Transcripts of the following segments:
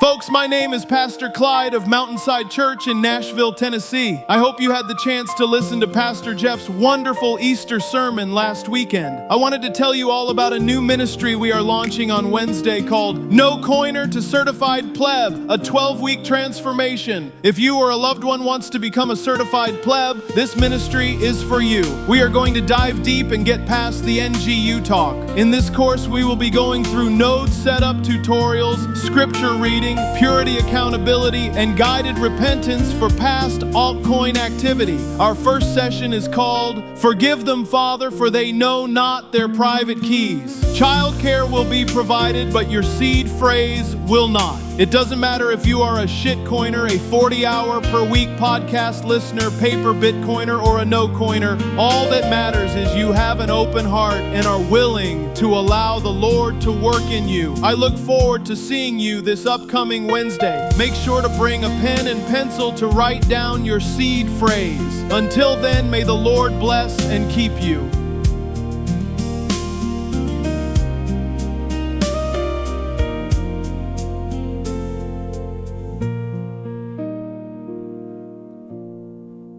Folks, my name is Pastor Clyde of Mountainside Church in Nashville, Tennessee. I hope you had the chance to listen to Pastor Jeff's wonderful Easter sermon last weekend. I wanted to tell you all about a new ministry we are launching on Wednesday called No Coiner to Certified Pleb, a 12-week transformation. If you or a loved one wants to become a certified pleb, this ministry is for you. We are going to dive deep and get past the NGU talk. In this course, we will be going through node setup tutorials, scripture reading, purity accountability, and guided repentance for past altcoin activity. Our first session is called Forgive Them, Father, for they know not their private keys. Childcare will be provided, but your seed phrase will not. It doesn't matter if you are a shitcoiner, a 40-hour per week podcast listener, paper Bitcoiner, or a no-coiner. All that matters is you have an open heart and are willing to allow the Lord to work in you. I look forward to seeing you this upcoming Wednesday. Make sure to bring a pen and pencil to write down your seed phrase. Until then, may the Lord bless and keep you.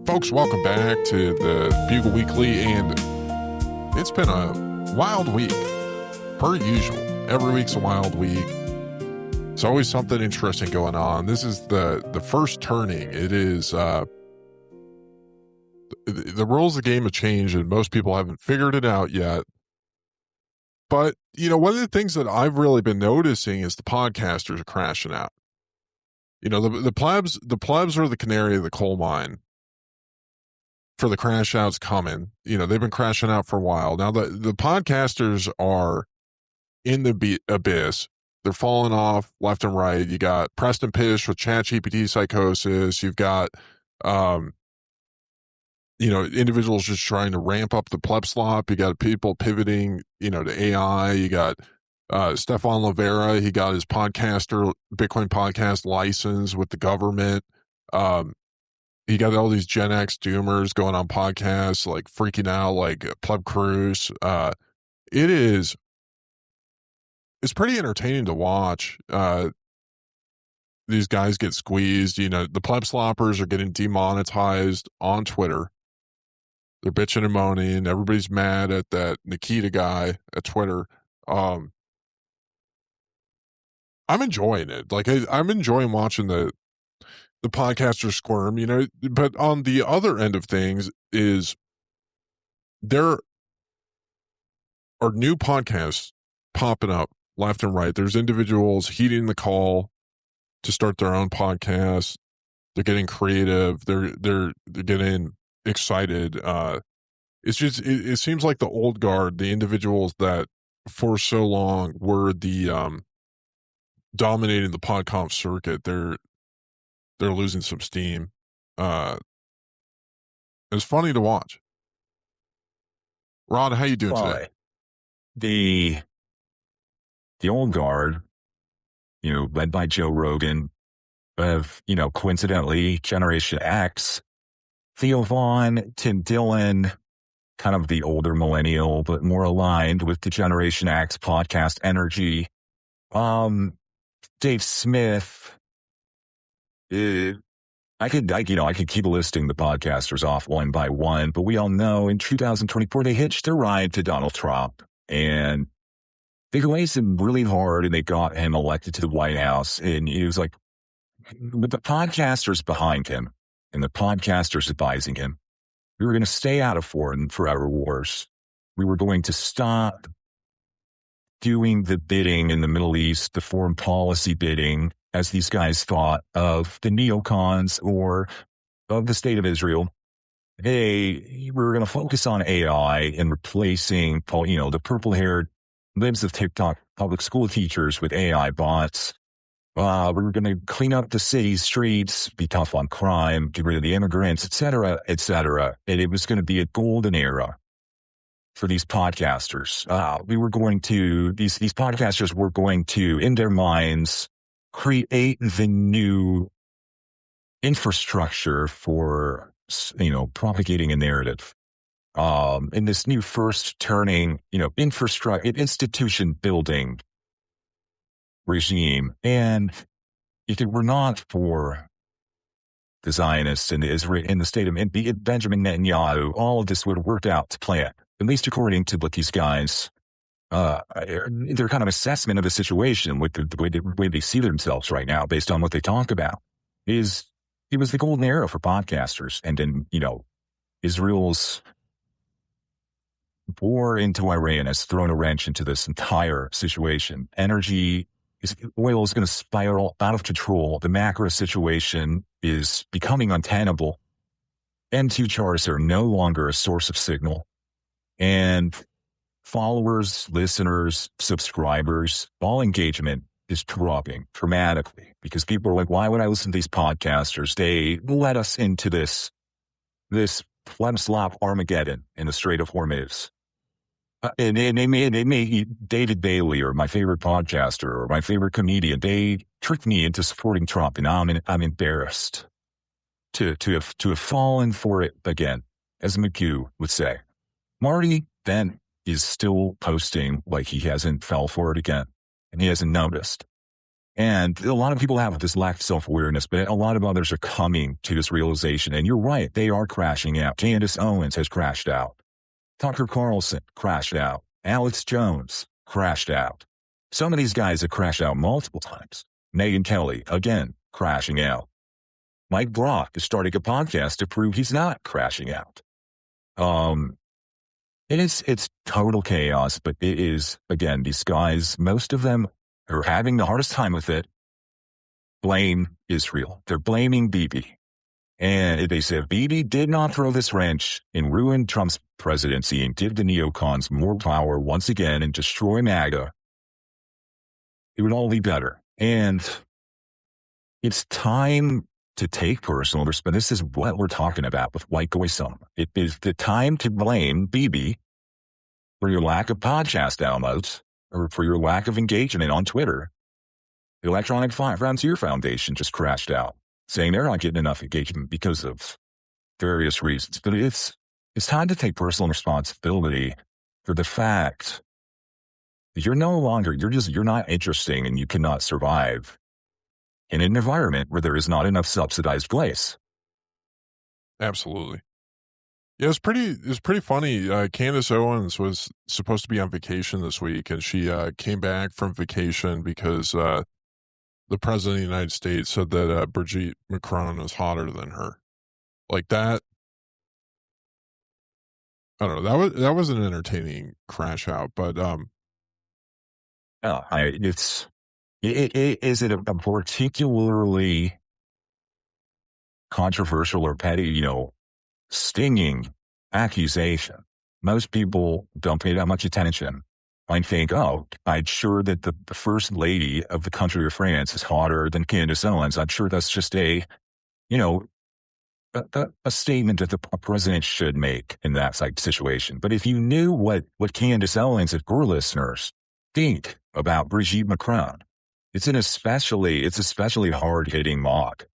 Folks, welcome back to the Bugle Weekly, and it's been a wild week, per usual. Every week's a wild week. There's always something interesting going on. This is the first turning. It is, the rules of the game have changed, and most people haven't figured it out yet. But, one of the things that I've really been noticing is the podcasters are crashing out. The plebs are the canary of the coal mine for the crash outs coming. They've been crashing out for a while. Now the podcasters are in the abyss. They're falling off left and right. You got Preston Pish with ChatGPT psychosis. You've got, individuals just trying to ramp up the pleb slop. You got people pivoting, to AI. You got, Stefan Livera. He got his Bitcoin podcast license with the government. You got all these Gen X doomers going on podcasts, like freaking out, like Pleb Cruise. It's pretty entertaining to watch. These guys get squeezed. The Pleb Sloppers are getting demonetized on Twitter. They're bitching and moaning. Everybody's mad at that Nikita guy at Twitter. I'm enjoying it. I'm enjoying watching the podcasters squirm, but on the other end of things is there are new podcasts popping up left and right. There's individuals heeding the call to start their own podcasts. They're getting creative. They're getting excited. It's just, it seems like the old guard, the individuals that for so long were the, dominating the podconf circuit. They're losing some steam. It's funny to watch. Ron, how you doing today? The old guard, led by Joe Rogan, of, coincidentally, Generation X, Theo Vaughn, Tim Dillon, kind of the older millennial, but more aligned with the Generation X podcast energy. Dave Smith. I could keep listing the podcasters off one by one, but we all know in 2024 they hitched their ride to Donald Trump, and they laced him really hard, and they got him elected to the White House. And it was like, with the podcasters behind him and the podcasters advising him, we were going to stay out of forever wars. We were going to stop doing the bidding in the Middle East, the foreign policy bidding, as these guys thought of the neocons or of the state of Israel. Hey, we're going to focus on AI and replacing, the purple-haired libs of TikTok public school teachers with AI bots. We're going to clean up the city streets, be tough on crime, get rid of the immigrants, et cetera, et cetera. And it was going to be a golden era for these podcasters. These podcasters were going to, in their minds, create the new infrastructure for, propagating a narrative. In this new first turning, infrastructure, institution building regime. And, if it were not for the Zionists and Israel in the state of Benjamin Netanyahu, all of this would have worked out to plan, at least according to what these guys, their kind of assessment of the situation with the way they see themselves right now, based on what they talk about, is it was the golden era for podcasters. And then, Israel's war into Iran has thrown a wrench into this entire situation. Oil is going to spiral out of control. The macro situation is becoming untenable. M2 charts are no longer a source of signal. And followers, listeners, subscribers, all engagement is dropping dramatically because people are like, why would I listen to these podcasters? They led us into this flip-slop Armageddon in the Strait of Hormuz. And they made David Bailey, or my favorite podcaster, or my favorite comedian. They tricked me into supporting Trump, and I'm embarrassed to have fallen for it again, as McHugh would say. Marty then is still posting like he hasn't fell for it again, and he hasn't noticed. And a lot of people have this lack of self-awareness, but a lot of others are coming to this realization. And you're right, they are crashing out. Candace Owens has crashed out. Tucker Carlson crashed out. Alex Jones crashed out. Some of these guys have crashed out multiple times. Megyn Kelly, again, crashing out. Mike Brock is starting a podcast to prove he's not crashing out. It's total chaos, but it is, again, these guys, most of them are having the hardest time with it. Blame Israel. They're blaming Bibi. And they said Bibi did not throw this wrench and ruin Trump's presidency and give the neocons more power once again and destroy MAGA. It would all be better. And it's time to take personal responsibility. This is what we're talking about with white goyism. It is the time to blame Bibi for your lack of podcast downloads or for your lack of engagement on Twitter. The Electronic Frontier Foundation just crashed out, saying they're not getting enough engagement because of various reasons. But it's time to take personal responsibility for the fact that you're not interesting and you cannot survive in an environment where there is not enough subsidized glaze. Absolutely. Yeah, it's pretty funny. Candace Owens was supposed to be on vacation this week, and she came back from vacation because the president of the United States said that Brigitte Macron was hotter than her. Like that. I don't know. That was an entertaining crash out, but is it a particularly controversial or petty, stinging accusation? Most people don't pay that much attention. I think, I'm sure that the first lady of the country of France is hotter than Candace Owens. I'm sure that's just a statement that a president should make in that situation. But if you knew what Candace Owens and her listeners think about Brigitte Macron, it's especially hard-hitting mock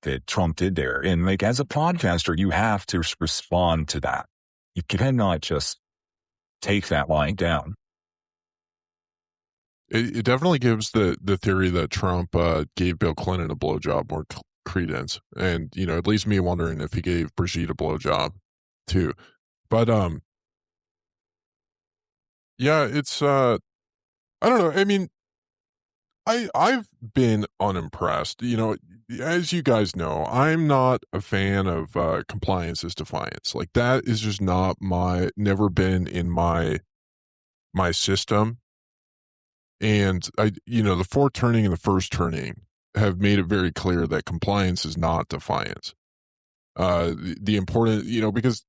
that Trump did there. And as a podcaster, you have to respond to that. You cannot just take that line down. it definitely gives the theory that Trump gave Bill Clinton a blowjob more credence, and it leaves me wondering if he gave Brigitte a blowjob too. But yeah, it's I don't know. I mean, I've been unimpressed. As you guys know, I'm not a fan of compliance is defiance. Like that is just never been in my system. And the fourth turning and the first turning have made it very clear that compliance is not defiance. The important, because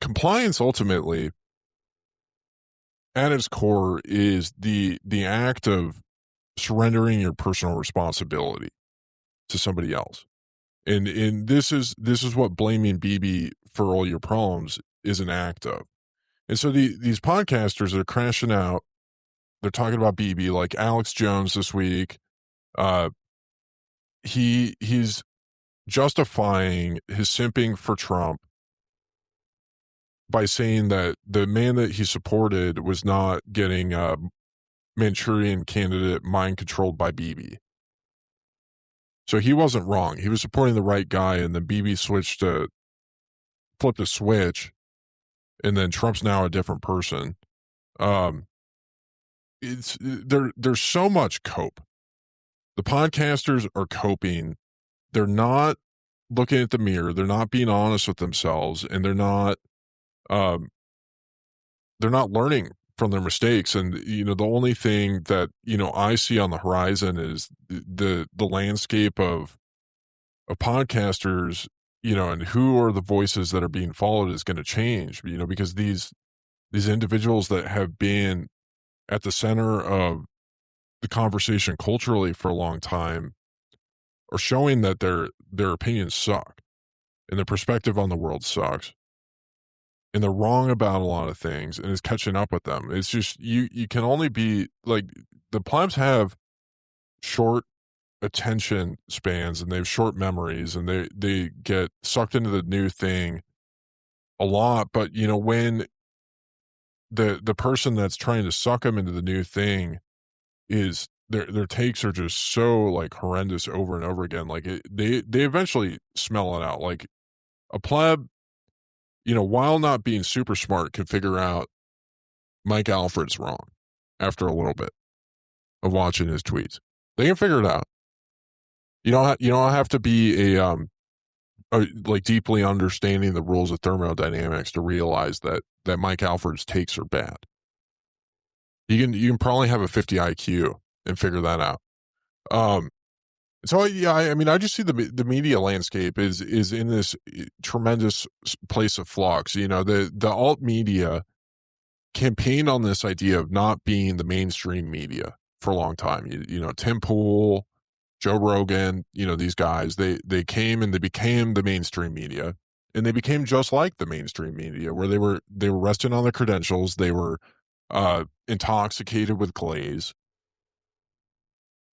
compliance ultimately at its core is the act of surrendering your personal responsibility to somebody else. And this is what blaming Bibi for all your problems is an act of. And so these podcasters are crashing out. They're talking about Bibi, like Alex Jones this week. He's justifying his simping for Trump by saying that the man that he supported was not getting Manchurian candidate mind controlled by Bibi. So he wasn't wrong. He was supporting the right guy, and then BB flipped a switch, and then Trump's now a different person. There's so much cope. The podcasters are coping. They're not looking at the mirror. They're not being honest with themselves, and they're not learning from their mistakes. And the only thing that I see on the horizon is the landscape of podcasters, and who are the voices that are being followed is going to change. Because these individuals that have been at the center of the conversation culturally for a long time are showing that their opinions suck and their perspective on the world sucks, and they're wrong about a lot of things, and it's catching up with them. It's just you can only be like, the plebs have short attention spans, and they have short memories, and they get sucked into the new thing a lot. But when the person that's trying to suck them into the new thing is their takes are just so like horrendous over and over again, like they eventually smell it out. Like a pleb, while not being super smart, can figure out Mike Alfred's wrong after a little bit of watching his tweets. They can figure it out. You don't have to be like deeply understanding the rules of thermodynamics to realize that Mike Alfred's takes are bad. You can probably have a 50 IQ and figure that out. So yeah, I just see the media landscape is in this tremendous place of flux. The alt media campaigned on this idea of not being the mainstream media for a long time. Tim Pool, Joe Rogan, these guys, they came and they became the mainstream media, and they became just like the mainstream media, where they were resting on their credentials. They were intoxicated with glaze.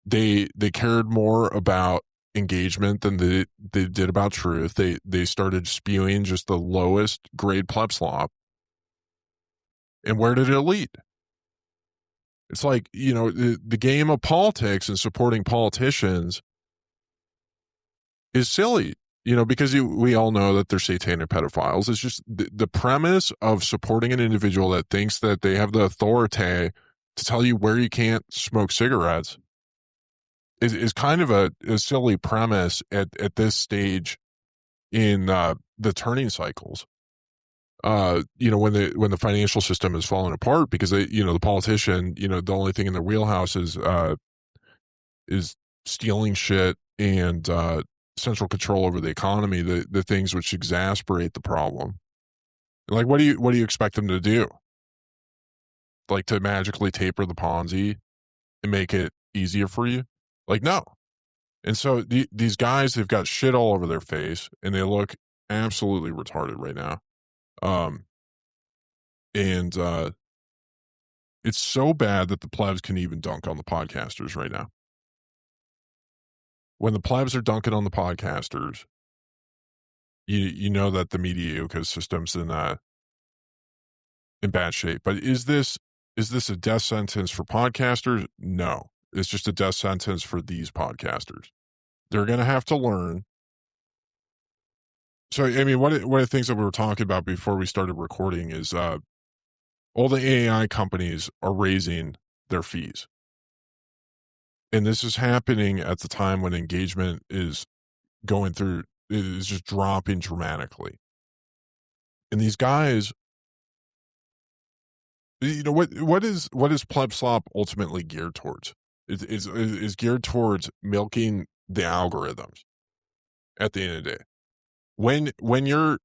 They cared more about engagement than they did about truth. They started spewing just the lowest grade pleb slop. And where did it lead? It's like, the game of politics and supporting politicians is silly, because we all know that they're satanic pedophiles. It's just the premise of supporting an individual that thinks that they have the authority to tell you where you can't smoke cigarettes is kind of a silly premise at this stage in the turning cycles. When the financial system is falling apart, because the politician, the only thing in their wheelhouse is stealing shit and central control over the economy, the things which exasperate the problem. Like, what do you expect them to do? Like, to magically taper the Ponzi and make it easier for you? Like, no. And so these guys, they've got shit all over their face, and they look absolutely retarded right now. And it's so bad that the plebs can even dunk on the podcasters right now. When the plebs are dunking on the podcasters, you know that the media ecosystem's in bad shape. But is this a death sentence for podcasters? No. It's just a death sentence for these podcasters. They're going to have to learn. So, one of the things that we were talking about before we started recording is all the AI companies are raising their fees. And this is happening at the time when engagement is just dropping dramatically. And these guys, what is pleb slop ultimately geared towards? Is geared towards milking the algorithms at the end of the day. When you're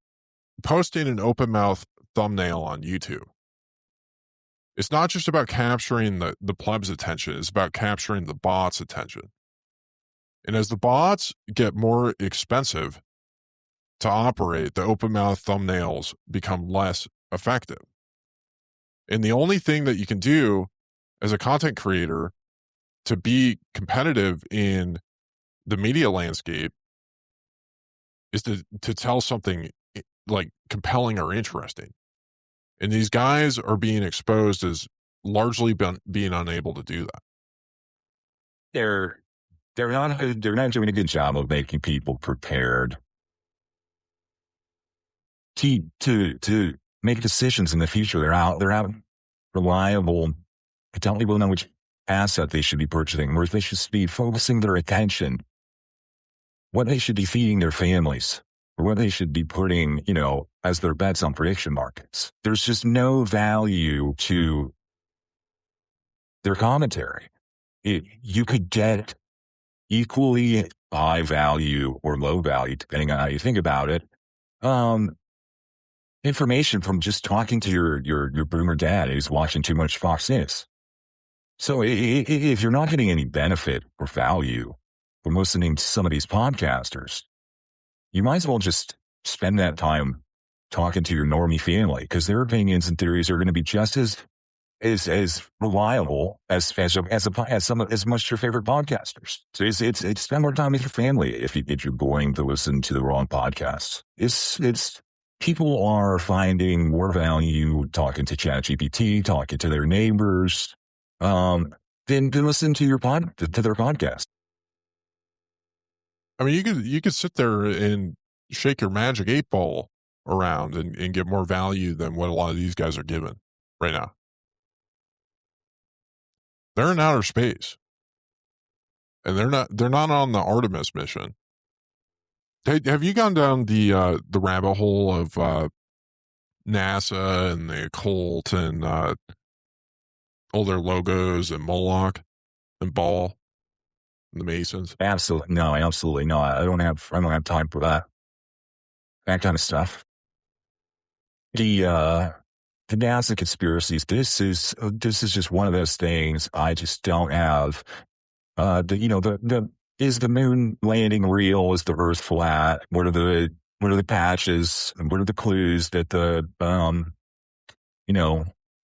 posting an open mouth thumbnail on YouTube, it's not just about capturing the pleb's attention, it's about capturing the bot's attention. And as the bots get more expensive to operate, the open mouth thumbnails become less effective. And the only thing that you can do as a content creator to be competitive in the media landscape is to tell something like compelling or interesting. And these guys are being exposed as largely being unable to do that. They're they're not doing a good job of making people prepared to make decisions in the future. They're out reliable, telling people know which asset they should be purchasing, where they should be focusing their attention, what they should be feeding their families, or what they should be putting, as their bets on prediction markets. There's just no value to their commentary. You could get equally high value or low value, depending on how you think about it, information from just talking to your boomer dad who's watching too much Fox News. So if you're not getting any benefit or value from listening to some of these podcasters, you might as well just spend that time talking to your normie family, because their opinions and theories are going to be just as reliable as much your favorite podcasters. So it's spend more time with your family if you're going to listen to the wrong podcasts. It's people are finding more value talking to ChatGPT, talking to their neighbors, than listen to their podcast. I mean, you could sit there and shake your magic 8-ball around and get more value than what a lot of these guys are given right now. They're in outer space, and they're not on the Artemis mission. Hey, have you gone down the rabbit hole of NASA and the occult and all their logos and Moloch and Baal and the Masons? Absolutely no. I don't have time for that kind of stuff. The NASA conspiracies. This is just one of those things I just don't have. Is the moon landing real? Is the Earth flat? What are the patches? What are the clues that the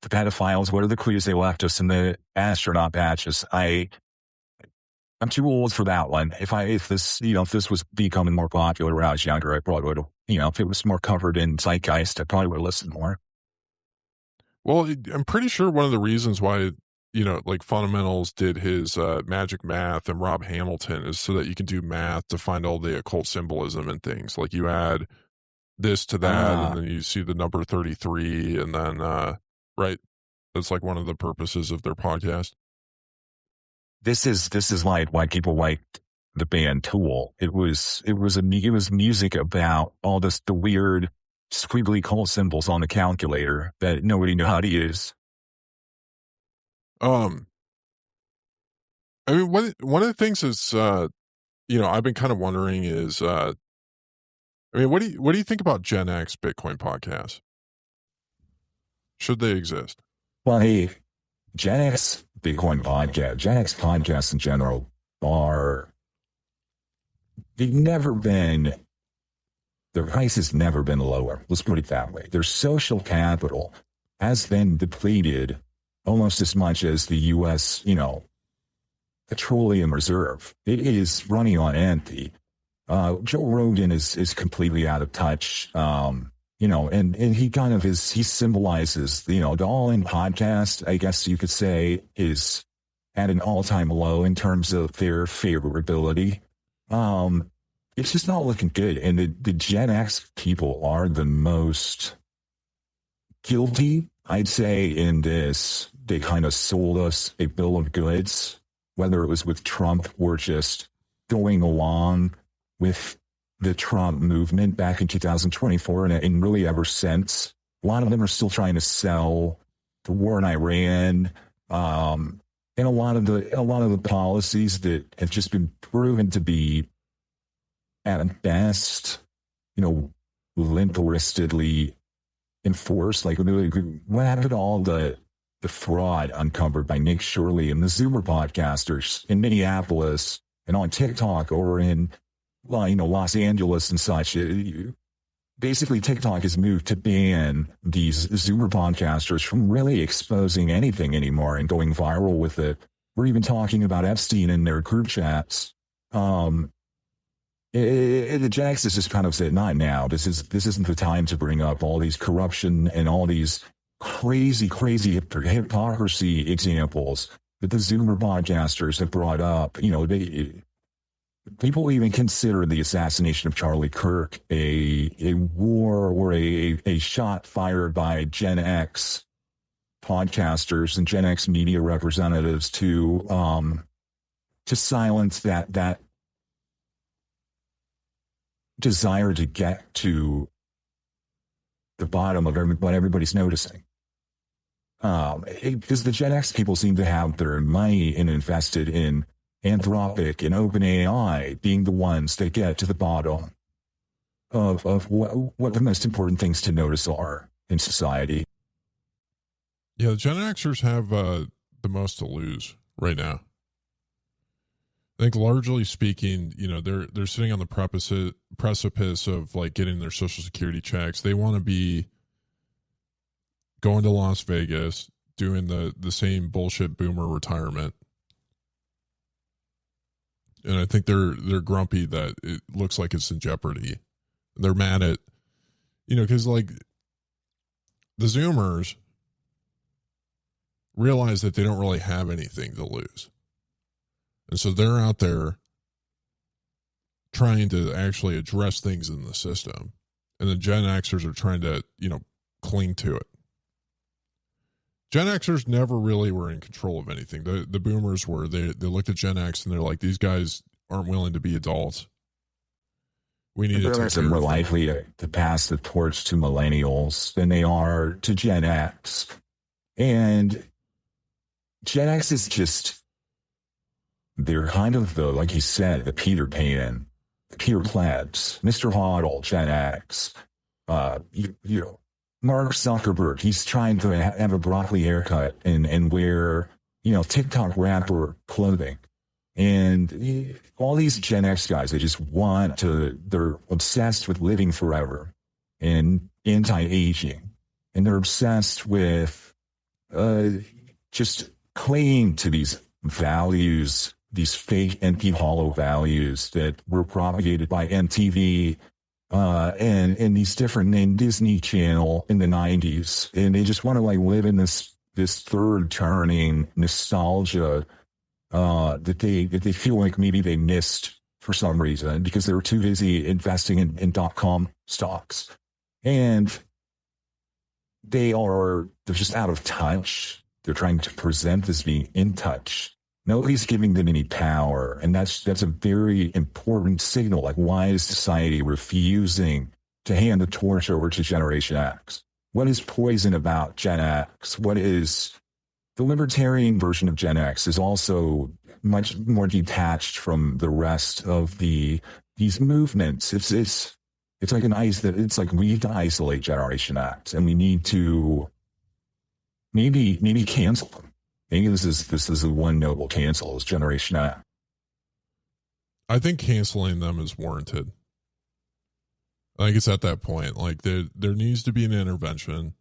pedophiles? What are the clues they left us in the astronaut patches? I'm too old for that one. If this was becoming more popular when I was younger, I probably would have. If it was more covered in zeitgeist, I probably would have listened more. Well, I'm pretty sure one of the reasons why, like Fundamentals did his Magic Math and Rob Hamilton is so that you can do math to find all the occult symbolism and things. Like you add this to that, and then you see the number 33, and then, right? That's like one of the purposes of their podcast. This is like why people liked the band Tool. It was music about all the weird squiggly cult symbols on the calculator that nobody knew how to use. I mean, one of the things is, I've been kind of wondering is, what do you think about Gen X Bitcoin podcasts? Should they exist? Well, hey, Gen X Bitcoin podcast, Gen X podcasts in general their price has never been lower. Let's put it that way. Their social capital has been depleted almost as much as the U.S., petroleum reserve. It is running on empty. Joe Rogan is completely out of touch. And he kind of he symbolizes, the All-In podcast, I guess you could say, is at an all-time low in terms of their favorability. It's just not looking good. And the Gen X people are the most guilty, I'd say, in this. They kind of sold us a bill of goods, whether it was with Trump or just going along with the Trump movement back in 2024 and really ever since. A lot of them are still trying to sell the war in Iran, and a lot of the policies that have just been proven to be at best, limp-wristedly enforced. Like, what happened to all the fraud uncovered by Nick Shirley and the Zoomer podcasters in Minneapolis and on TikTok or in, Los Angeles and such? Basically, TikTok has moved to ban these Zoomer podcasters from really exposing anything anymore and going viral with it. We're even talking about Epstein in their group chats. The Gen X is just kind of said, not now. This isn't the time to bring up all these corruption and all these crazy hypocrisy examples that the Zoomer podcasters have brought up. people even consider the assassination of Charlie Kirk a war or a shot fired by Gen X podcasters and Gen X media representatives to silence that desire to get to the bottom of what everybody's noticing. Because the Gen X people seem to have their money and invested in Anthropic and OpenAI being the ones that get to the bottom of what the most important things to notice are in society. Yeah, the Gen Xers have the most to lose right now. I think largely speaking, they're sitting on the precipice of like getting their Social Security checks. They want to be going to Las Vegas, doing the same bullshit boomer retirement. And I think they're grumpy that it looks like it's in jeopardy. They're mad at, because like the Zoomers realize that they don't really have anything to lose. And so they're out there trying to actually address things in the system. And the Gen Xers are trying to, cling to it. Gen Xers never really were in control of anything. The boomers were. They looked at Gen X and they're like, these guys aren't willing to be adults. We need to take care of them. More likely to pass the torch to millennials than they are to Gen X. And Gen X is just, they're kind of like you said, the Peter Pan, the Peter Plebs, Mr. Hoddle, Gen X. Mark Zuckerberg, he's trying to have a broccoli haircut and wear, TikTok rapper clothing. And all these Gen X guys, they're obsessed with living forever and anti-aging. And they're obsessed with just clinging to these values, these fake, empty, hollow values that were propagated by MTV and these different named Disney Channel in the 90s. And they just want to like live in this third turning nostalgia that they feel like maybe they missed for some reason because they were too busy investing in .com stocks. And they're just out of touch. They're trying to present as being in touch. Nobody's giving them any power, and that's a very important signal. Like, why is society refusing to hand the torch over to Generation X? What is poison about Gen X? What is the libertarian version of Gen X is also much more detached from the rest of these movements. It's like it's like we need to isolate Generation X, and we need to maybe cancel them. Maybe this is the one noble cancel is Generation X. I think canceling them is warranted. I think it's at that point. Like there needs to be an intervention.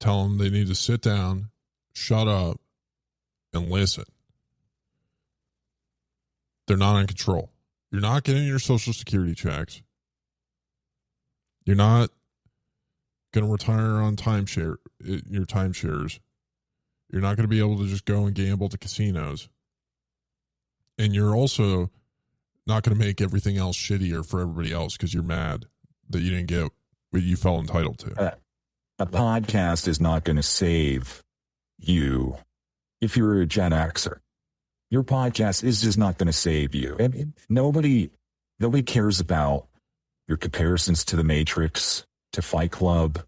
Tell them they need to sit down, shut up, and listen. They're not in control. You're not getting your Social Security checks. You're not going to retire on your timeshares. You're not going to be able to just go and gamble at the casinos. And you're also not going to make everything else shittier for everybody else because you're mad that you didn't get what you felt entitled to. A podcast is not going to save you if you're a Gen Xer. Your podcast is just not going to save you. And nobody cares about your comparisons to The Matrix, to Fight Club,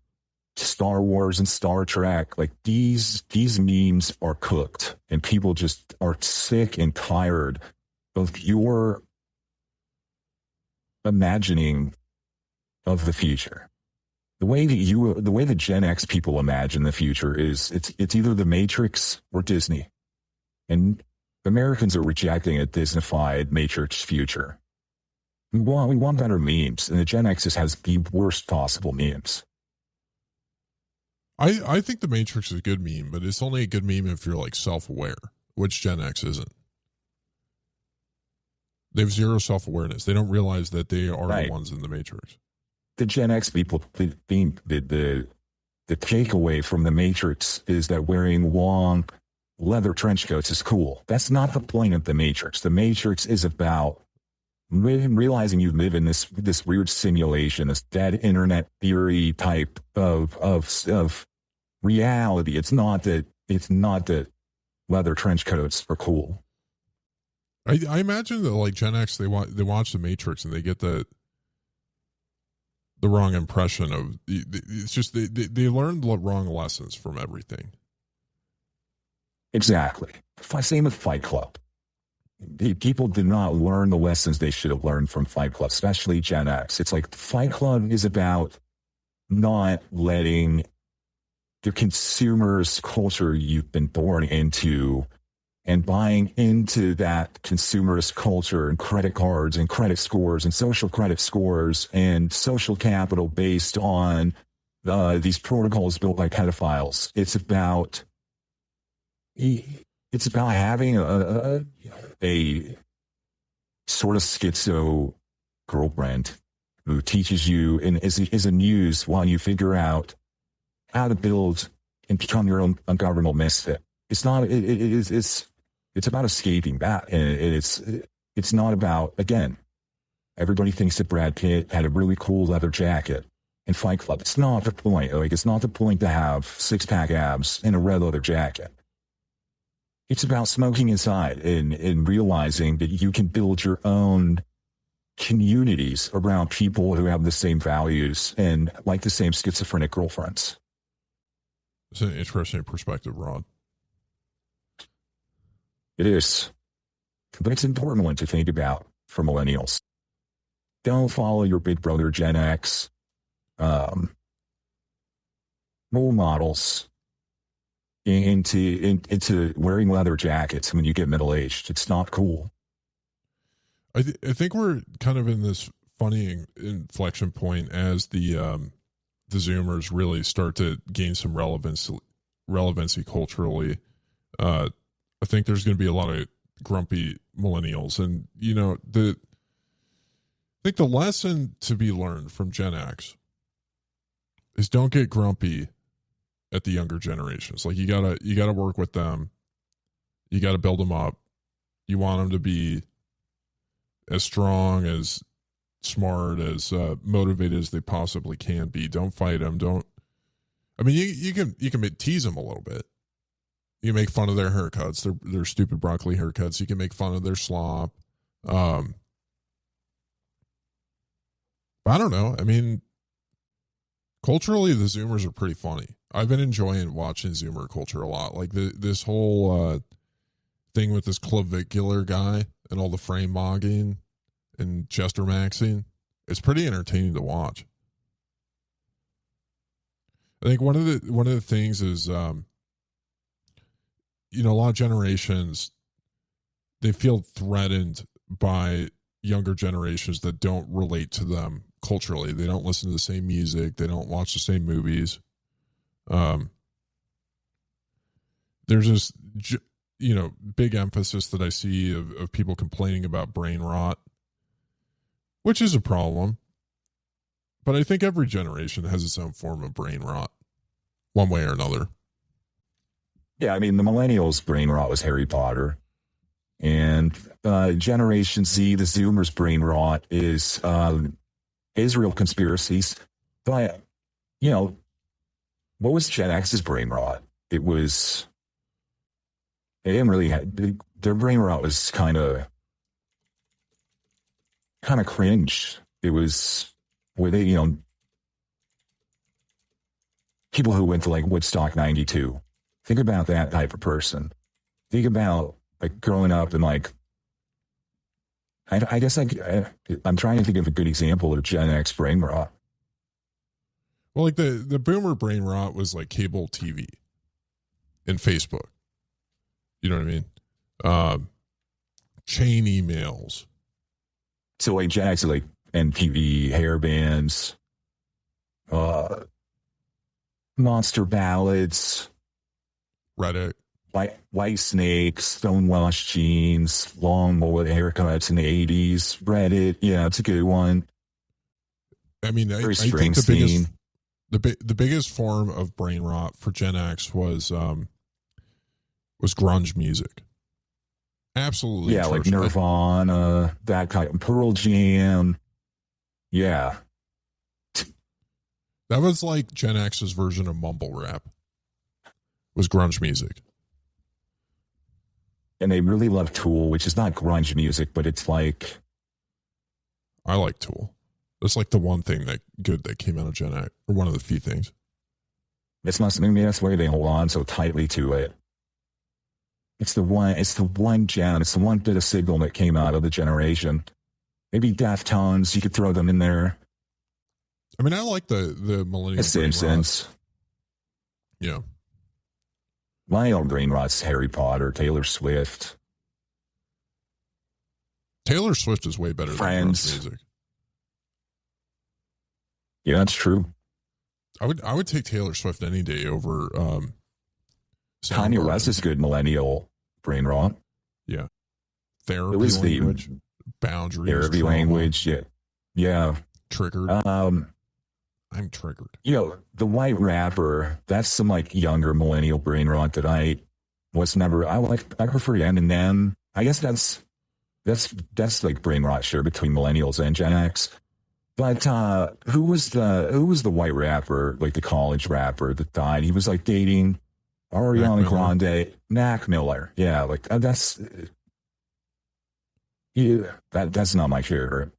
to Star Wars and Star Trek. Like these memes are cooked, and people just are sick and tired of your imagining of the future. The way that Gen X people imagine the future is it's either The Matrix or Disney. And Americans are rejecting a Disneyfied Matrix future. We want better memes, and the Gen X has the worst possible memes. I think The Matrix is a good meme, but it's only a good meme if you're like self-aware, which Gen X isn't. They have zero self-awareness. They don't realize that they are the ones in the Matrix. The Gen X people think that the takeaway from the Matrix is that wearing long leather trench coats is cool. That's not the point of The Matrix. The Matrix is about realizing you live in this weird simulation, this dead internet theory type of reality. It's not that leather trench coats are cool. I imagine that like Gen X, they watch The Matrix and they get the wrong impression of it's just they learn the wrong lessons from everything. Exactly. Same with Fight Club. People did not learn the lessons they should have learned from Fight Club, especially Gen X. It's like Fight Club is about not letting the consumer's culture you've been born into and buying into that consumerist culture and credit cards and credit scores and social credit scores and social capital based on these protocols built by pedophiles. It's about having a sort of schizo girlfriend who teaches you and is a muse while you figure out how to build and become your own ungovernable misfit. It's not. It's about escaping that, and it's not about, again, everybody thinks that Brad Pitt had a really cool leather jacket in Fight Club. It's not the point. Like, it's not the point to have six-pack abs in a red leather jacket. It's about smoking inside and realizing that you can build your own communities around people who have the same values and like the same schizophrenic girlfriends. It's an interesting perspective, Rod. It is. But it's an important one to think about for millennials. Don't follow your big brother Gen X role models into wearing leather jackets when you get middle-aged. It's not cool. I think we're kind of in this funny inflection point as the Zoomers really start to gain some relevancy culturally. I think there's going to be a lot of grumpy millennials, and I think the lesson to be learned from Gen X is don't get grumpy at the younger generations. Like you gotta work with them. You gotta build them up. You want them to be as strong, as smart, as motivated as they possibly can be. Don't fight them. You can tease them a little bit. You make fun of their haircuts, their stupid broccoli haircuts. You can make fun of their slop. But I don't know. I mean, culturally, the Zoomers are pretty funny. I've been enjoying watching Zoomer culture a lot. Like this whole thing with this clavicular guy and all the frame mogging and Chester maxing. It's pretty entertaining to watch. I think one of the things is, a lot of generations, they feel threatened by younger generations that don't relate to them culturally. They don't listen to the same music. They don't watch the same movies. There's this, big emphasis that I see of people complaining about brain rot, which is a problem. But I think every generation has its own form of brain rot, one way or another. Yeah, I mean, the millennials' brain rot was Harry Potter. And Generation Z, the Zoomers' brain rot is Israel conspiracies. But, what was Gen X's brain rot? They didn't really their brain rot was kind of cringe. It was where they, people who went to like Woodstock 92. Think about that type of person. Think about like growing up and like, I guess I'm trying to think of a good example of Gen X brain rot. Well, like the boomer brain rot was like cable TV and Facebook. You know what I mean? Chain emails. So like Gen X is like MTV, hair bands, monster ballads, Reddit, white snakes, stonewashed jeans, long mullet haircuts in the 80s. Reddit, yeah, it's a good one. I mean, I think the biggest form of brain rot for Gen X was was grunge music. Absolutely. Yeah, like atrocious. Nirvana, that kind of Pearl Jam. Yeah. That was like Gen X's version of mumble rap. Was grunge music. And they really love Tool, which is not grunge music, but it's like... I like Tool. That's like the one thing that came out of Gen X, or one of the few things. Maybe that's why they hold on so tightly to it. It's the one gem, it's the one bit of signal that came out of the generation. Maybe Deftones, you could throw them in there. I mean, I like the millennial. The Simpsons. Yeah. My own brain rot's Harry Potter, Taylor Swift. Taylor Swift is way better Friends. than grunge music. Yeah, that's true. I would take Taylor Swift any day over Kanye West is good millennial brain rot. Yeah. Therapy It was language, boundaries, therapy trauma, language. Yeah. Yeah. triggered. I'm triggered. The white rapper, that's some like younger millennial brain rot that I prefer Eminem. I guess that's like brain rot share between millennials and Gen X. But who was the white rapper, like the college rapper that died? He was like dating Ariana Grande, Mac Miller. Yeah, like that's not my favorite.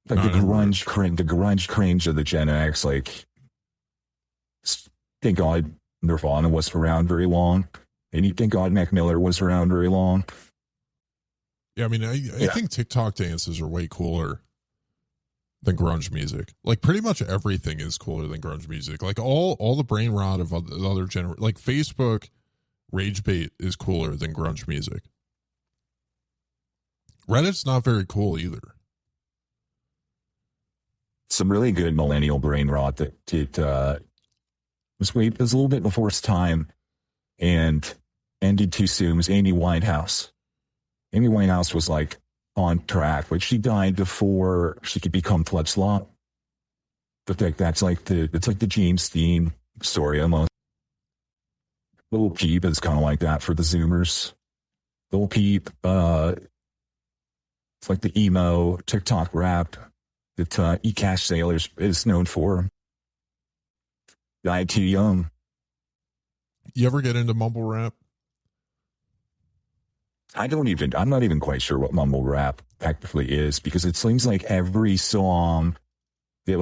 Like the grunge cringe of the Gen X. Like, thank God Nirvana wasn't around very long, and thank God Mac Miller was around very long. Yeah, I mean, I think TikTok dances are way cooler than grunge music. Like, pretty much everything is cooler than grunge music. Like, all the brain rot of other like Facebook rage bait is cooler than grunge music. Reddit's not very cool either. Some really good millennial brain rot that was a little bit before its time and ended too soon was Amy Winehouse. Amy Winehouse was like on track, but she died before she could become Floodslot. But it's like the James Dean story almost. Lil Peep is kind of like that for the Zoomers. Lil Peep, it's like the emo TikTok rap that eCash Sailors is known for. Died too young. You ever get into mumble rap? I'm not even quite sure what mumble rap technically is, because it seems like every song that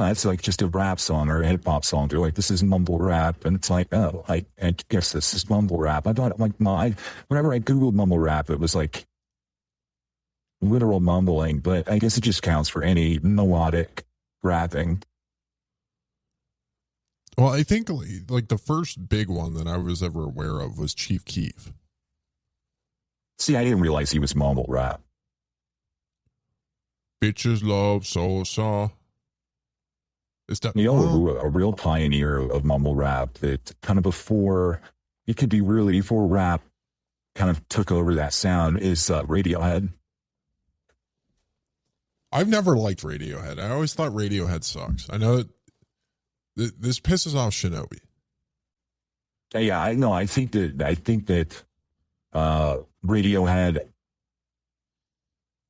that's like just a rap song or a hip hop song. They're like, this is mumble rap. And it's like, oh, I guess this is mumble rap. I thought whenever I Googled mumble rap, it was like literal mumbling, but I guess it just counts for any melodic rapping. Well, I think like the first big one that I was ever aware of was Chief Keef. See, I didn't realize he was mumble rap. Bitches love salsa. Is that a real pioneer of mumble rap that kind of before rap kind of took over that sound is Radiohead. I've never liked Radiohead. I always thought Radiohead sucks. I know this pisses off Shinobi. Yeah, I know. I think that Radiohead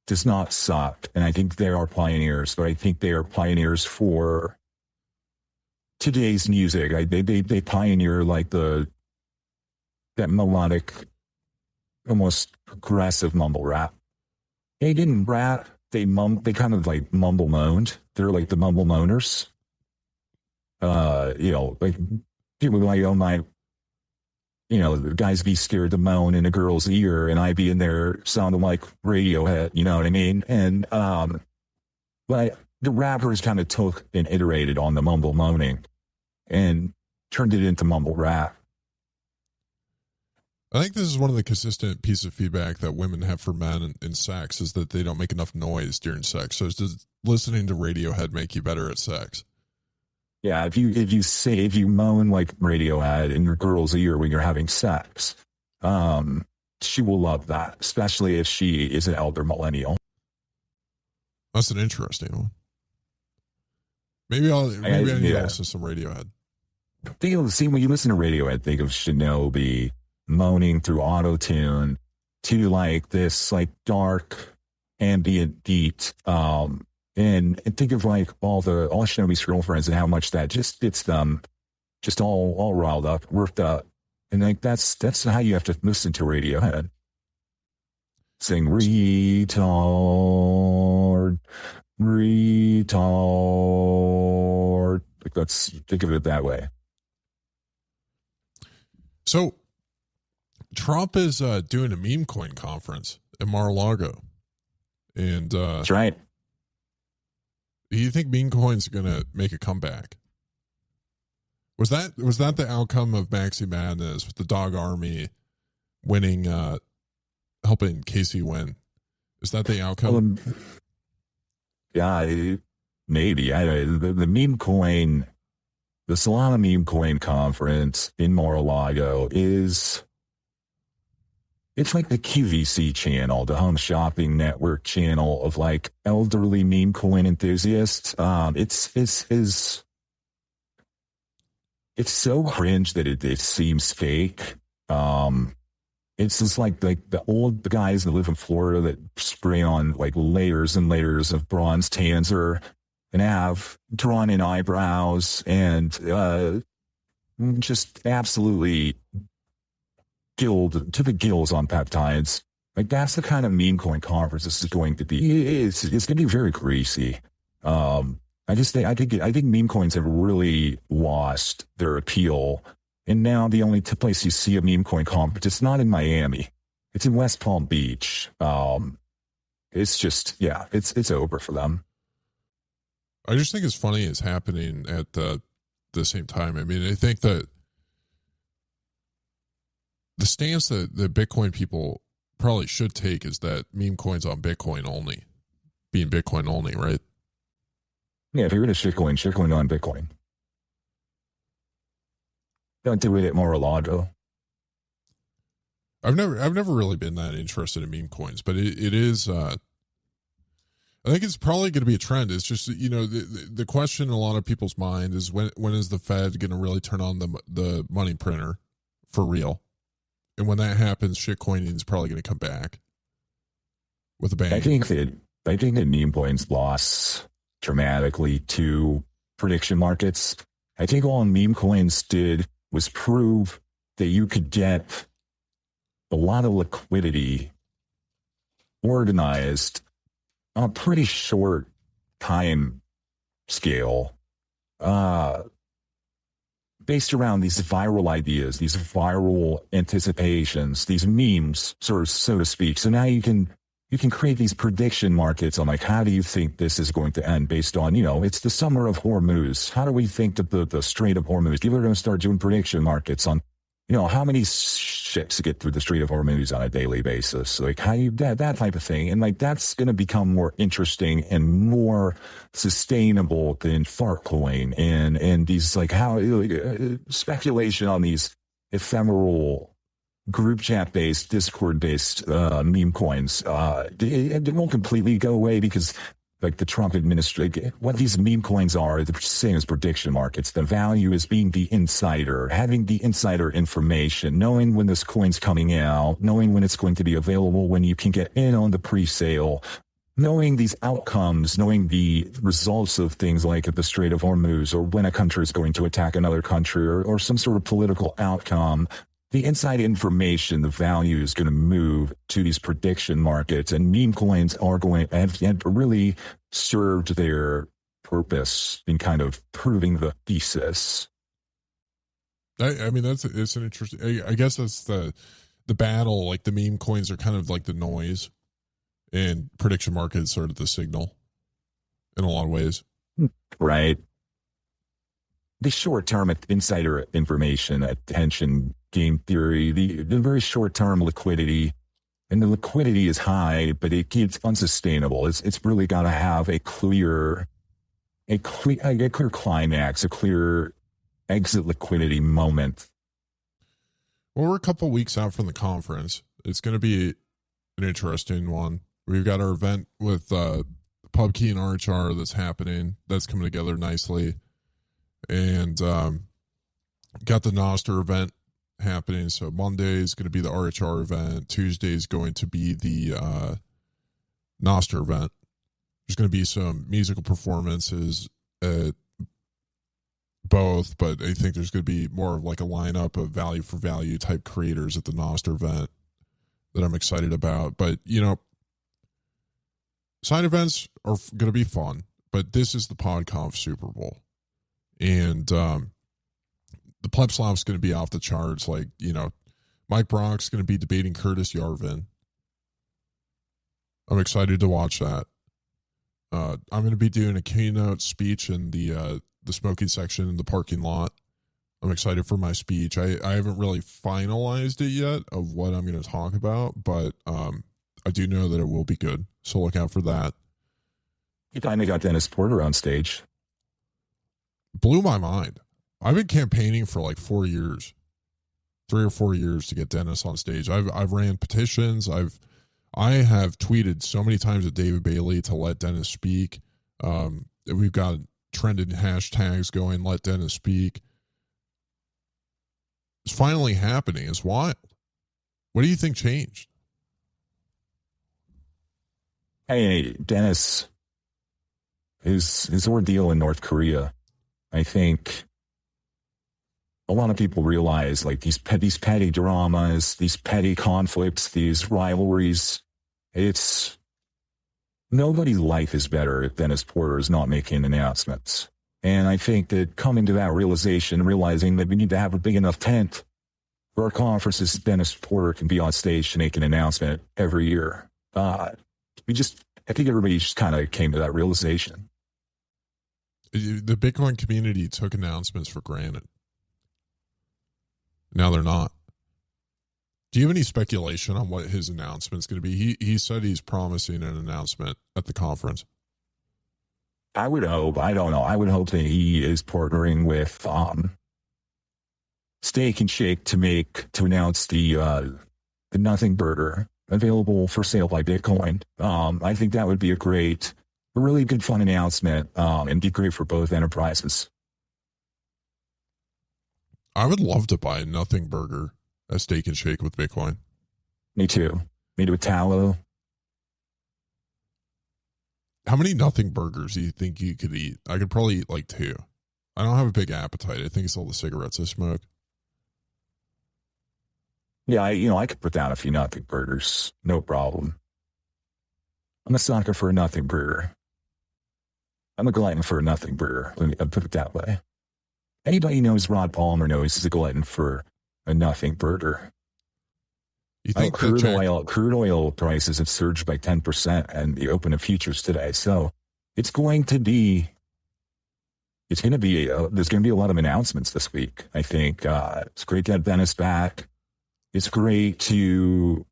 does not suck, and I think they are pioneers. But I think they are pioneers for today's music. They pioneer like that melodic, almost progressive mumble rap. They didn't rap. They kind of like mumble moaned. They're like the mumble moaners. Like people like, oh my, the guys be scared to moan in a girl's ear, and I be in there sounding like Radiohead, you know what I mean? And but the rappers kind of took and iterated on the mumble moaning and turned it into mumble rap. I think this is one of the consistent pieces of feedback that women have for men in sex is that they don't make enough noise during sex. So does listening to Radiohead make you better at sex? Yeah, if you moan like Radiohead in your girl's ear when you're having sex, she will love that, especially if she is an elder millennial. That's an interesting one. Maybe I need to listen to some Radiohead. See, when you listen to radio, I think of Shinobi moaning through auto-tune to like this like dark ambient beat. And think of like all Shinobi's girlfriends and how much that just gets them just all riled up, worked up. And like that's how you have to listen to Radiohead. Sing retard. Like, let's think of it that way. So Trump is doing a meme coin conference in Mar-a-Lago. And that's right. Do you think meme coins are going to make a comeback? Was that the outcome of Maxi Madness with the Dog Army winning, helping Casey win? Is that the outcome? Yeah, maybe. The meme coin, the Solana meme coin conference in Mar-a-Lago it's like the QVC channel, the home shopping network channel of like elderly meme coin enthusiasts. It's so cringe that it seems fake. It's just like the guys that live in Florida that spray on like layers and layers of bronze tanzer and have drawn in eyebrows and just absolutely gilled to the gills on peptides. Like that's the kind of meme coin conference this is going to be. It's going to be very greasy. I think meme coins have really lost their appeal. And now the only place you see a meme coin conference, it's not in Miami. It's in West Palm Beach. It's just, it's over for them. I just think it's funny it's happening at the same time. I mean, I think that the stance that the Bitcoin people probably should take is that meme coins on Bitcoin only, being Bitcoin only, right? Yeah, if you're going to shitcoin on Bitcoin. Don't do it at Mar-a-Lago. I've never really been that interested in meme coins, but it is. I think it's probably going to be a trend. It's just the question in a lot of people's mind is when is the Fed going to really turn on the money printer for real, and when that happens, shitcoining is probably going to come back with a bang. I think that meme coins lost dramatically to prediction markets. I think all meme coins did was prove that you could get a lot of liquidity organized on a pretty short time scale, based around these viral ideas, these viral anticipations, these memes, so to speak. So now you can create these prediction markets on like, how do you think this is going to end based on, it's the summer of Hormuz. How do we think that the Strait of Hormuz, people are going to start doing prediction markets on, how many ships get through the Strait of Hormuz on a daily basis? Like that type of thing. And like, that's going to become more interesting and more sustainable than Fartcoin and these like speculation on these ephemeral group chat based, Discord based meme coins. It won't completely go away because like the Trump administration, what these meme coins are the same as prediction markets. The value is being the insider, having the insider information, knowing when this coin's coming out, knowing when it's going to be available, when you can get in on the pre-sale, knowing these outcomes, knowing the results of things like at the Strait of Hormuz or when a country is going to attack another country or some sort of political outcome. The inside information, the value is going to move to these prediction markets, and meme coins are going to have really served their purpose in kind of proving the thesis. I mean, it's an interesting. I guess that's the battle. Like the meme coins are kind of like the noise, and prediction markets sort of the signal in a lot of ways. Right. The short-term insider information, attention game theory, the very short-term liquidity, and the liquidity is high, but it's unsustainable. It's really got to have a clear climax, a clear exit liquidity moment. Well, we're a couple weeks out from the conference. It's going to be an interesting one. We've got our event with PubKey and RHR that's happening. That's coming together nicely. And got the Noster event happening. So Monday is going to be the RHR event. Tuesday is going to be the Noster event. There's going to be some musical performances at both, but I think there's going to be more of like a lineup of value for value type creators at the Noster event that I'm excited about. But, you know, side events are going to be fun, but this is the PodConf Super Bowl. And the Pleb Slop's going to be off the charts. Like, you know, Mike Brock's going to be debating Curtis Yarvin. I'm excited to watch that. I'm going to be doing a keynote speech in the smoking section in the parking lot. I'm excited for my speech. I haven't really finalized it yet of what I'm going to talk about, but I do know that it will be good. So look out for that. You finally got Dennis Porter on stage. Blew my mind. I've been campaigning for like 4 years, 3 or 4 years to get Dennis on stage. I've ran petitions. I have tweeted so many times at David Bailey to let Dennis speak. We've got trending hashtags going, let Dennis speak. It's finally happening. It's wild. What do you think changed? Hey, Dennis, his ordeal in North Korea, I think a lot of people realize like these petty dramas, these petty conflicts, these rivalries, it's nobody's life is better if Dennis Porter is not making announcements. And I think that coming to that realization, realizing that we need to have a big enough tent for our conferences, Dennis Porter can be on stage to make an announcement every year. I think everybody just kind of came to that realization. The Bitcoin community took announcements for granted. Now they're not. Do you have any speculation on what his announcement's going to be? He said he's promising an announcement at the conference. I would hope. I don't know. I would hope that he is partnering with Steak and Shake to announce the Nothing Burger available for sale by Bitcoin. I think that would be a really good fun announcement and be great for both enterprises. I would love to buy a Nothing Burger, a Steak and Shake with Bitcoin. Me too. Made with tallow. How many Nothing Burgers do you think you could eat? I could probably eat like 2. I don't have a big appetite. I think it's all the cigarettes I smoke. Yeah, I could put down a few Nothing Burgers. No problem. I'm a sucker for a Nothing Burger. I'm a glutton for a Nothing Burger. Let me put it that way. Anybody who knows Rod Palmer knows he's a glutton for a Nothing Burger. You think crude oil prices have surged by 10% and the open of futures today. So there's going to be a lot of announcements this week. I think it's great to have Dennis back. It's great to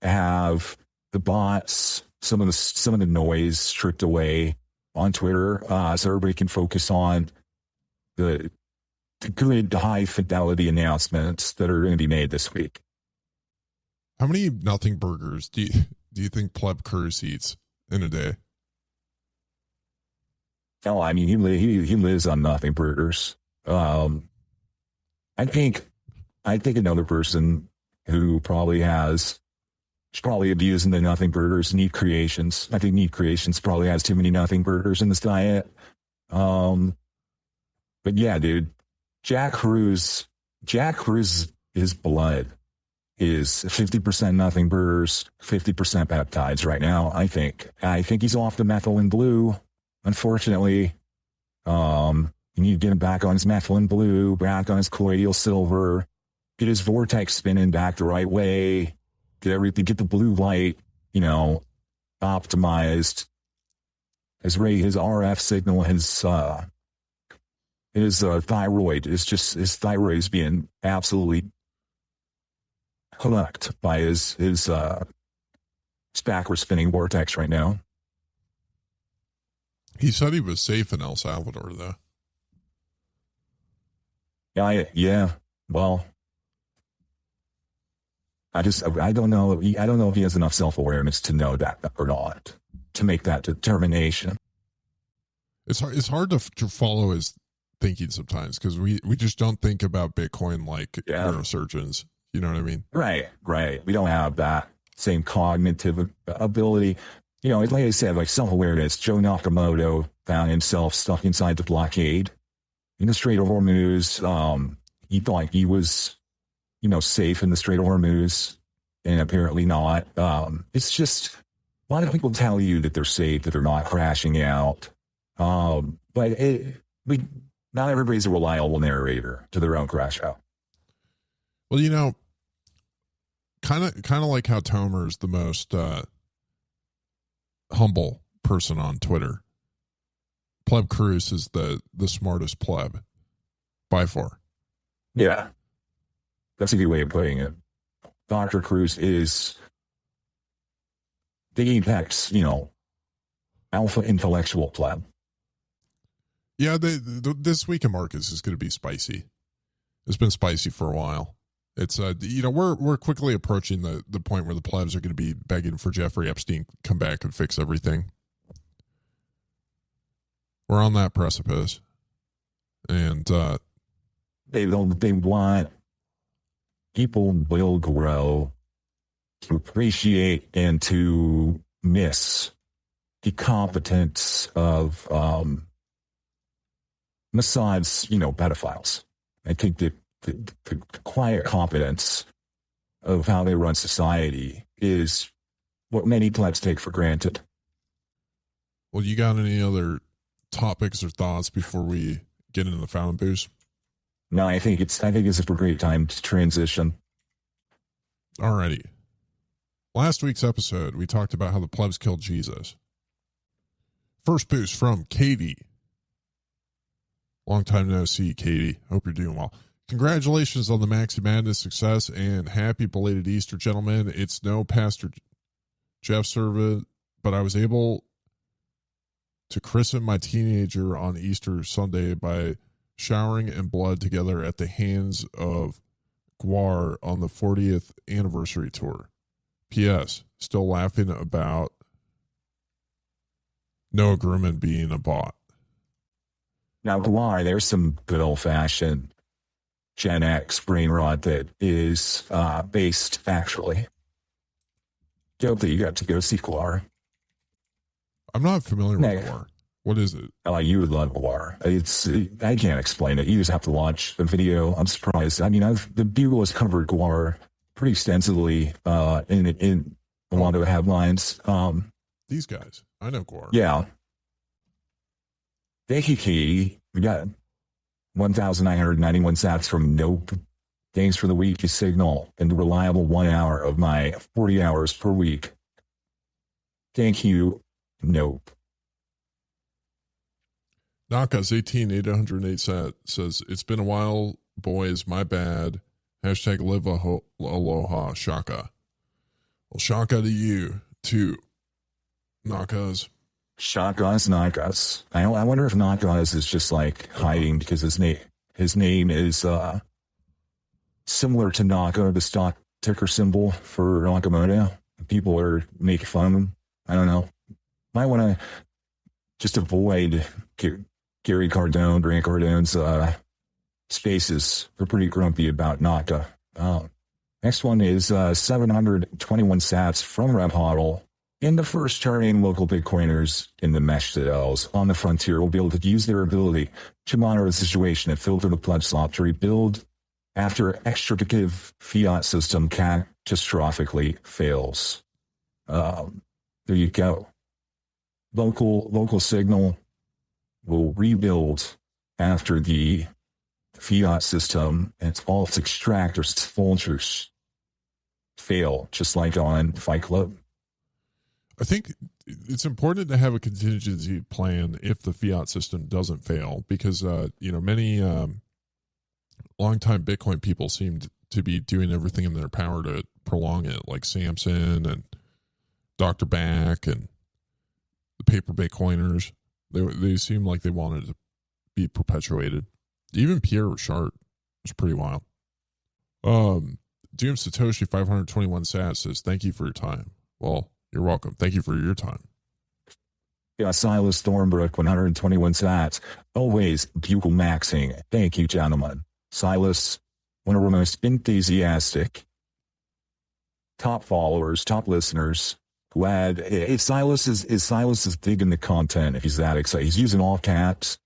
have the bots, some of the noise stripped away on Twitter, so everybody can focus on the good high fidelity announcements that are going to be made this week. How many Nothing Burgers do you think Pleb Curse eats in a day? Oh, I mean, he lives on Nothing Burgers. I think another person who probably abusing the Nothing Burgers, Neat Creations. I think Neat Creations probably has too many Nothing Burgers in this diet. But yeah, dude, Jack Cruz, his blood is 50% Nothing Burgers, 50% peptides right now. I think he's off the methylene blue. Unfortunately, you need to get him back on his methylene blue, back on his colloidal silver, get his vortex spinning back the right way, get the blue light, optimized. His RF signal, his thyroid his thyroid is being absolutely hooked by his backward spinning vortex right now. He said he was safe in El Salvador, though. Yeah. Well, I don't know if he has enough self-awareness to know that or not, to make that determination. It's hard to follow his thinking sometimes, because we just don't think about Bitcoin like neurosurgeons. You know what I mean? Right. We don't have that same cognitive ability. You know, like I said, like self-awareness. Joe Nakamoto found himself stuck inside the blockade in the Strait of Hormuz. He thought he was, safe in the Strait of Hormuz, and apparently not. It's just a lot of people tell you that they're safe, that they're not crashing out. But not everybody's a reliable narrator to their own crash out. Well, kind of like how Tomer is the most humble person on Twitter. Pleb Cruz is the smartest pleb by far. Yeah, that's a good way of putting it. Dr. Cruz is the apex, alpha intellectual pleb. Yeah, this week in Marcus is going to be spicy. It's been spicy for a while. It's we're quickly approaching the point where the plebs are going to be begging for Jeffrey Epstein to come back and fix everything. We're on that precipice, and they want people will grow to appreciate and to miss the competence of Massad's, pedophiles. I think that the quiet competence of how they run society is what many plebs take for granted. Well, you got any other topics or thoughts before we get into the fountain booze? No, I think it's a great time to transition. Alrighty. Last week's episode, we talked about how the plebs killed Jesus. First boost from Katie. Long time no see, Katie. Hope you're doing well. Congratulations on the Maxi Madness success and happy belated Easter, gentlemen. It's no Pastor Jeff servant, but I was able to christen my teenager on Easter Sunday by showering in blood together at the hands of Guar on the 40th anniversary tour. P.S. Still laughing about Noah Grumman being a bot. Now, Guar, there's some good old-fashioned Gen X brain rot that is based, actually. Dope that you got to go see Guar. I'm not familiar with Guar. What is it? Oh, you would love Guar. I can't explain it. You just have to watch the video. I'm surprised. I mean, the Bugle has covered Guar pretty extensively in a lot of headlines. These guys. I know Guar. Yeah. Thank you, Katie. We got 1,991 sats from Nope. Thanks for the weekly signal and the reliable 1 hour of my 40 hours per week. Thank you, Nope. Naka's 18,808 sat says, it's been a while, boys, my bad. Hashtag live aloha, shaka. Well, shaka to you, too. Nakas. Shotguns, Nakas. I wonder if Nakas is just like hiding because his name is similar to Naka, the stock ticker symbol for Nakamoto. People are making fun of him. I don't know. Might want to just avoid Gary Cardone, Grant Cardone's spaces. They're pretty grumpy about Naka. Next one is 721 sats from Rep Hodl. In the first turning, local Bitcoiners in the mesh citadels on the frontier will be able to use their ability to monitor the situation and filter the pledge slot to rebuild after extricative fiat system catastrophically fails. There you go. Local signal will rebuild after the fiat system and all its extractors, its vultures fail, just like on Fight Club. I think it's important to have a contingency plan if the fiat system doesn't fail, because many longtime Bitcoin people seem to be doing everything in their power to prolong it, like Samson and Dr. Back and the paper Bitcoiners. They seem like they wanted to be perpetuated. Even Pierre Richard was pretty wild. Doom Satoshi 521 sats says, thank you for your time. Well, you're welcome. Thank you for your time. Silas Thornbrook, 121 sats. Always Bugle maxing. Thank you, gentlemen. Silas, one of our most enthusiastic top followers, top listeners. Glad if Silas is digging the content. If he's that excited, he's using all caps.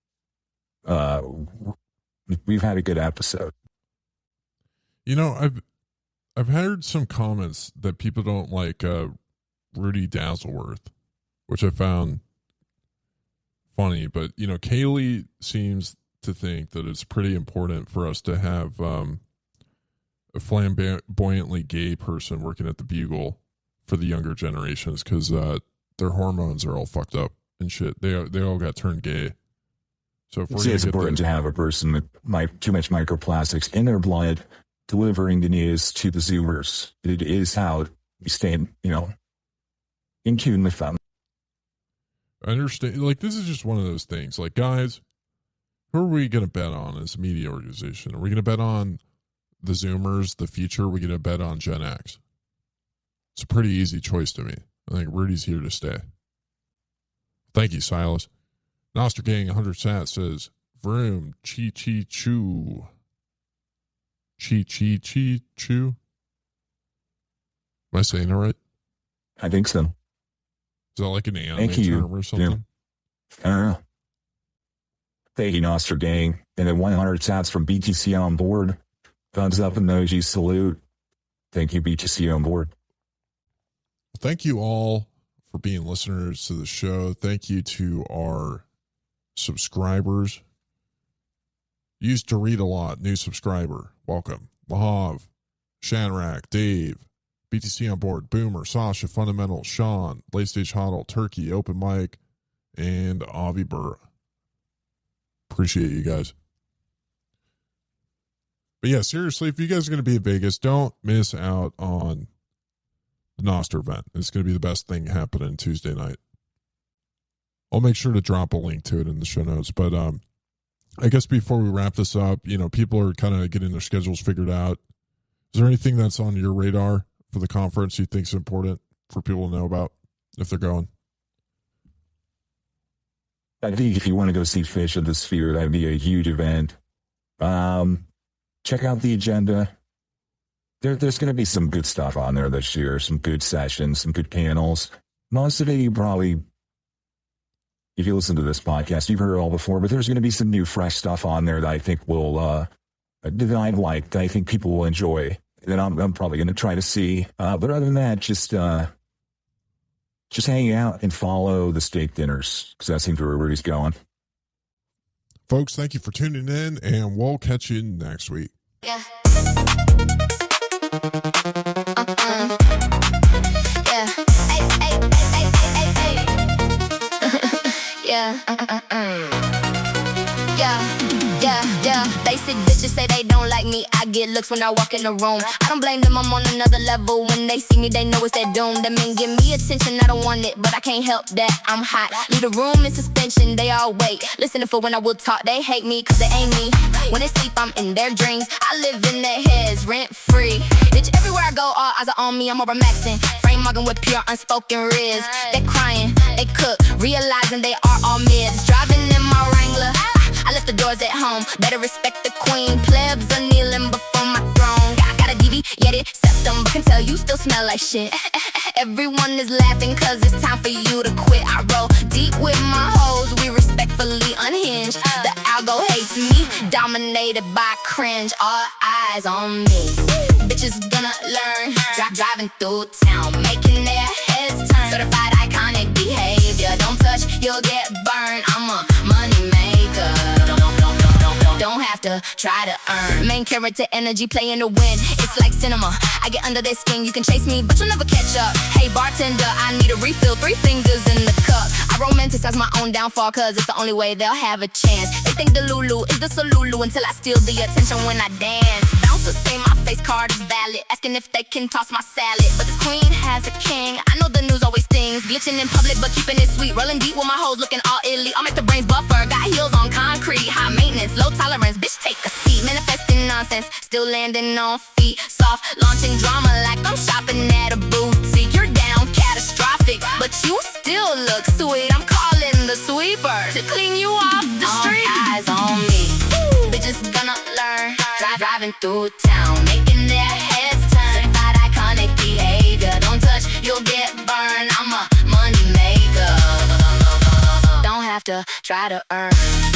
We've had a good episode. You know, I've heard some comments that people don't like Rudy Dazzleworth, which I found funny. But you know, Kaylee seems to think that it's pretty important for us to have a flamboyantly gay person working at the Bugle for the younger generations, because their hormones are all fucked up and shit. They all got turned gay. So if It's important to have a person with too much microplastics in their blood delivering the news to the Zoomers. It is how we stay, in tune with them. I understand. Like, this is just one of those things. Like, guys, who are we going to bet on as a media organization? Are we going to bet on the Zoomers, the future? Are we going to bet on Gen X? It's a pretty easy choice to me. I think Rudy's here to stay. Thank you, Silas. Noster Gang 100 sat says, Vroom, chi chi choo. Chi chi chi choo. Am I saying it right? I think so. Is that like an anime term or something? Yeah. I don't know. Thank you, Noster Gang. And then 100 sats from BTC on board. Thumbs up emoji salute. Thank you, BTC on board. Thank you all for being listeners to the show. Thank you to our subscribers. Used to read a lot. New subscriber. Welcome. Lahav, Shanrak, Dave, BTC on board, Boomer, Sasha, Fundamental, Sean, Late Stage Huddle, Turkey, Open Mic, and Avi Burr. Appreciate you guys. But yeah, seriously, if you guys are going to be in Vegas, don't miss out on the Noster event. It's going to be the best thing happening Tuesday night. I'll make sure to drop a link to it in the show notes. But I guess before we wrap this up, people are kind of getting their schedules figured out. Is there anything that's on your radar for the conference you think is important for people to know about if they're going? I think if you want to go see Fish of the Sphere, that'd be a huge event. Check out the agenda. There's going to be some good stuff on there this year, some good sessions, some good panels. Most of it you probably, if you listen to this podcast, you've heard it all before, but there's going to be some new, fresh stuff on there that I think will, that I like, that I think people will enjoy, that I'm probably going to try to see. But other than that, just hang out and follow the steak dinners, because that seems where everybody's going. Folks, thank you for tuning in, and we'll catch you next week. Yeah. Yeah. Yeah. They said bitches say they don't like me. I get looks when I walk in the room. I don't blame them, I'm on another level. When they see me, they know it's that doom. Them men give me attention, I don't want it, but I can't help that. I'm hot. Leave the room in suspension, they all wait. Listening for when I will talk, they hate me, cause they ain't me. When they sleep, I'm in their dreams. I live in their heads, rent free. Bitch, everywhere I go, all eyes are on me, I'm over maxing. Frame mugging with pure unspoken riz. They crying, they cook, realizing they are all mids. Driving in my Wrangler, I left the doors at home. Better respect the queen. Plebs are kneeling before my throne. Got a DV, yet it septum. Can tell you still smell like shit. Everyone is laughing cause it's time for you to quit. I roll deep with my hoes. We respectfully unhinged. The algo hates me. Dominated by cringe. All eyes on me. Bitches gonna learn. Driving through town. Making their heads turn. Certified iconic behavior. Don't touch, you'll get burned. I'm a money maker. Don't have to try to earn. Main character energy playing to win. It's like cinema. I get under their skin. You can chase me, but you'll never catch up. Hey bartender, I need a refill. 3 fingers in the cup. I romanticize my own downfall, cause it's the only way they'll have a chance. They think the Lulu is the Salulu until I steal the attention when I dance. Bouncers say my face card is valid, asking if they can toss my salad. But this queen has a king. I know the news always stings. Glitching in public but keeping it sweet. Rolling deep with my hoes looking all elite. I'll make the brains buffer. Got heels on concrete. High maintenance, low tolerance. Bitch, take a seat. Manifesting nonsense, still landing on feet. Soft launching drama like I'm shopping at a boutique. You're down catastrophic, but you still look sweet. I'm calling driving through town, making their heads turn. Certified iconic behavior. Don't touch, you'll get burned. I'm a money maker. Don't have to try to earn.